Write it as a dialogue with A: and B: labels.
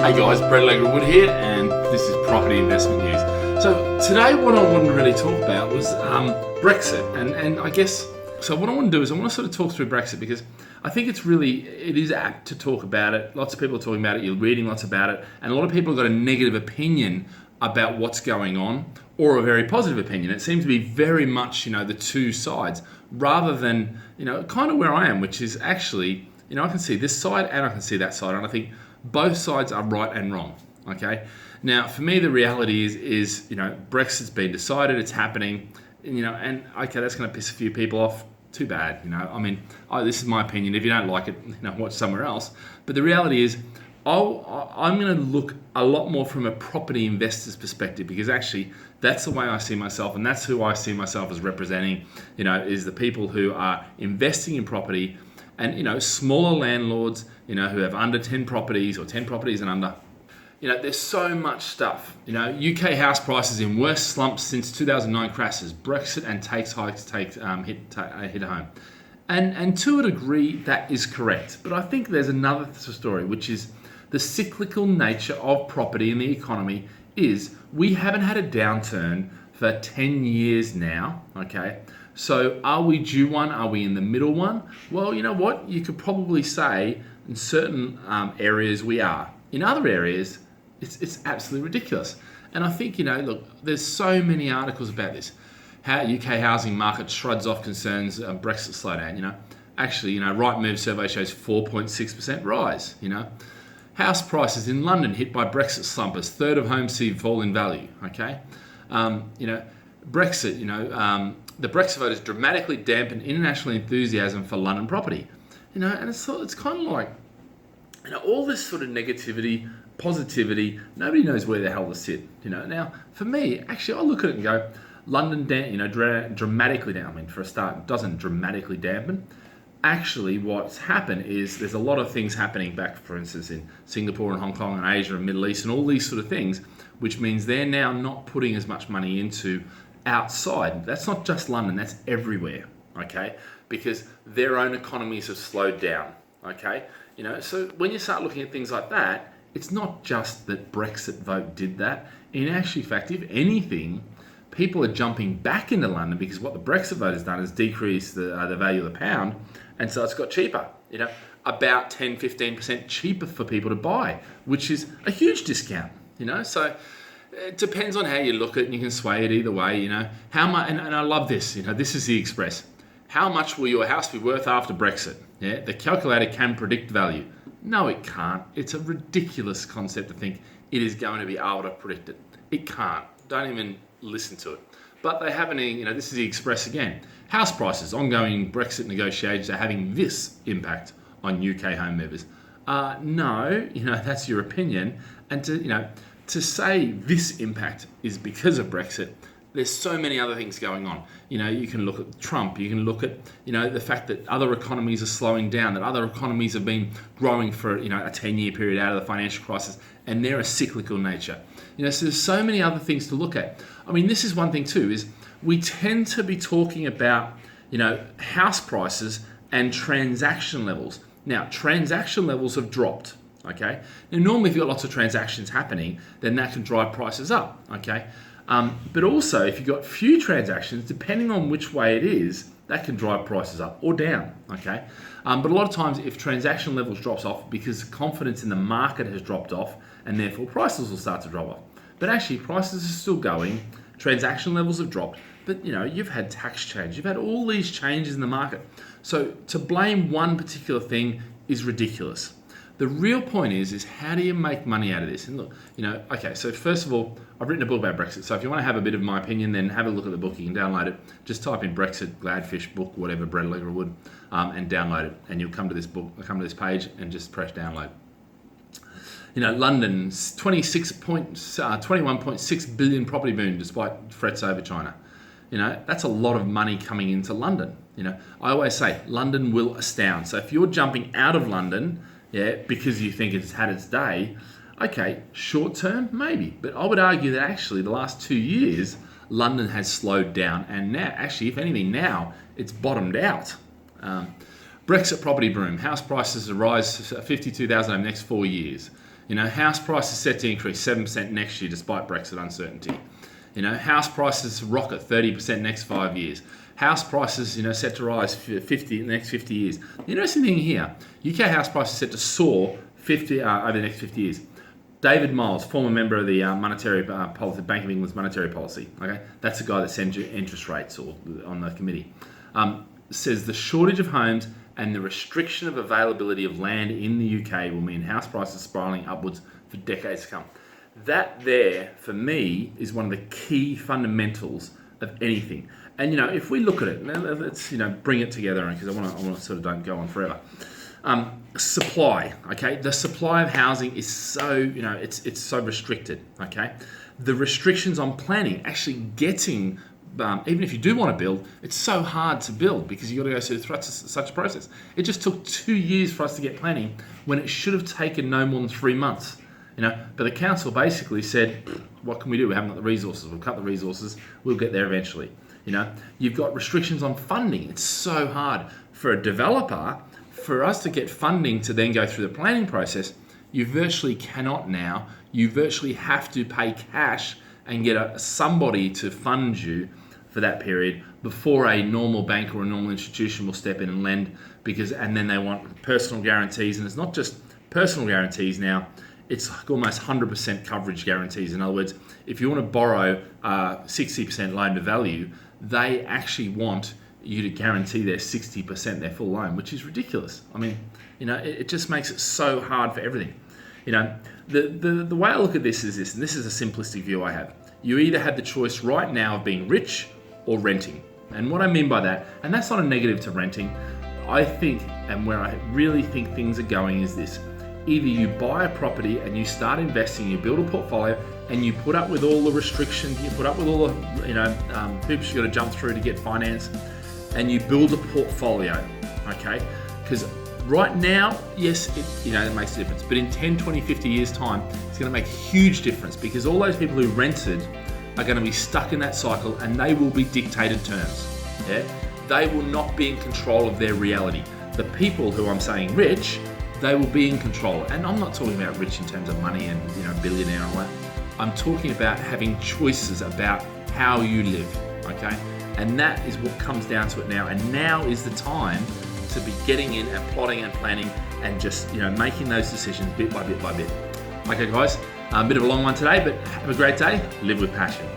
A: Hey guys, Alegre-Wood here, and this is Property Investment News. So today what I wanted to really talk about was Brexit, and I guess, so what I want to do is I want to sort of talk through Brexit because I think it is apt to talk about it. Lots of people are talking about it, you're reading lots about it, and a lot of people have got a negative opinion about what's going on, or a very positive opinion. It seems to be very much, the two sides, rather than, kind of where I am, which is actually, I can see this side and I can see that side, and I think both sides are right and wrong. Okay. Now, for me, the reality is Brexit's been decided, it's happening, and okay, that's going to piss a few people off. Too bad, this is my opinion. If you don't like it, watch somewhere else. But the reality is, I'm going to look a lot more from a property investor's perspective, because actually that's the way I see myself, and that's who I see myself as representing. Is the people who are investing in property, and smaller landlords, who have under 10 properties or 10 properties and under. There's so much stuff. UK house prices in worst slumps since 2009 crashes. Brexit and takes hikes hit home. And to a degree, that is correct. But I think there's another story, which is the cyclical nature of property in the economy is we haven't had a downturn for 10 years now, okay? So are we due one? Are we in the middle one? Well, you know what? You could probably say in certain areas we are. In other areas, it's absolutely ridiculous. And I think, look, there's so many articles about this. How UK housing market shrugs off concerns of Brexit slowdown, Actually, Rightmove survey shows 4.6% rise, House prices in London hit by Brexit slump as third of homes see fall in value, okay? Brexit, the Brexit vote has dramatically dampened international enthusiasm for London property. And it's kind of like, all this sort of negativity, positivity, nobody knows where the hell to sit. Now, for me, actually, I look at it and go, London, dramatically down. For a start, it doesn't dramatically dampen. Actually, what's happened is there's a lot of things happening back, for instance, in Singapore and Hong Kong and Asia and Middle East and all these sort of things, which means they're now not putting as much money into outside. That's not just London, that's everywhere, okay? Because their own economies have slowed down, okay? So when you start looking at things like that, it's not just that Brexit vote did that. In actual fact, if anything, people are jumping back into London because what the Brexit vote has done is decrease the value of the pound, and so it's got cheaper, about 10, 15% cheaper for people to buy, which is a huge discount, So it depends on how you look at it, and you can sway it either way, How much, and I love this, this is the Express. How much will your house be worth after Brexit? Yeah, the calculator can predict value. No, it can't. It's a ridiculous concept to think it is going to be able to predict it. It can't. Don't even listen to it. But they haven't, this is the Express again. House prices, ongoing Brexit negotiations are having this impact on UK home movers. No, that's your opinion. And to say this impact is because of Brexit, there's so many other things going on. You can look at Trump, you can look at, the fact that other economies are slowing down, that other economies have been growing for, a 10-year period out of the financial crisis, and they're a cyclical nature. So there's so many other things to look at. This is one thing too, is we tend to be talking about, house prices and transaction levels. Now, transaction levels have dropped, okay? Now, normally if you've got lots of transactions happening, then that can drive prices up, okay? But also, if you've got few transactions, depending on which way it is, that can drive prices up or down, okay? But a lot of times, if transaction levels drops off because confidence in the market has dropped off, and therefore prices will start to drop off. But actually, prices are still going, transaction levels have dropped, but you've had tax change, you've had all these changes in the market. So to blame one particular thing is ridiculous. The real point is how do you make money out of this? And look, okay, so first of all, I've written a book about Brexit. So if you want to have a bit of my opinion, then have a look at the book. You can download it. Just type in Brexit, Gladfish book, whatever, Alegre-Wood, and download it. And you'll come to this book, come to this page and just press download. London's 21.6 billion property boom despite threats over China. That's a lot of money coming into London. I always say London will astound. So if you're jumping out of London, because you think it's had its day, okay, short term, maybe. But I would argue that actually the last 2 years, London has slowed down. And now, actually, if anything, now it's bottomed out. Brexit property boom. House prices rise to 52,000 over the next 4 years. House prices set to increase 7% next year despite Brexit uncertainty. House prices rocket 30% next 5 years. House prices, set to rise 50 in the next 50 years. The interesting thing here, UK house prices set to soar 50 over the next 50 years. David Miles, former member of the monetary policy, Bank of England's monetary policy, okay, that's the guy that sends you interest rates or on the committee, says the shortage of homes and the restriction of availability of land in the UK will mean house prices spiralling upwards for decades to come. That there, for me, is one of the key fundamentals of anything. And if we look at it, let's bring it together, because I want to sort of don't go on forever. Supply, okay, the supply of housing is so it's so restricted. Okay, the restrictions on planning, actually getting even if you do want to build, it's so hard to build because you got to go through such a process. It just took 2 years for us to get planning when it should have taken no more than 3 months. But the council basically said, what can we do? We haven't got the resources. We'll cut the resources. We'll get there eventually. You've got restrictions on funding. It's so hard for a developer, for us to get funding to then go through the planning process. You virtually cannot now. You virtually have to pay cash and get somebody to fund you for that period before a normal bank or a normal institution will step in and lend, and then they want personal guarantees. And it's not just personal guarantees now. It's almost 100% coverage guarantees. In other words, if you want to borrow 60% loan to value, they actually want you to guarantee their 60%, their full loan, which is ridiculous. I mean, it just makes it so hard for everything. The way I look at this is this, and this is a simplistic view I have. You either have the choice right now of being rich or renting. And what I mean by that, and that's not a negative to renting, I think, and where I really think things are going is this. Either you buy a property and you start investing, you build a portfolio, and you put up with all the restrictions, you put up with all the hoops you got to jump through to get finance, and you build a portfolio, okay? Because right now, yes, it makes a difference, but in 10, 20, 50 years' time, it's going to make a huge difference because all those people who rented are going to be stuck in that cycle and they will be dictated terms. Yeah, they will not be in control of their reality. The people who I'm saying rich, they will be in control. And I'm not talking about rich in terms of money and billionaire and all that. I'm talking about having choices about how you live, okay? And that is what comes down to it now. And now is the time to be getting in and plotting and planning and just making those decisions bit by bit by bit. Okay guys, a bit of a long one today, but have a great day. Live with passion.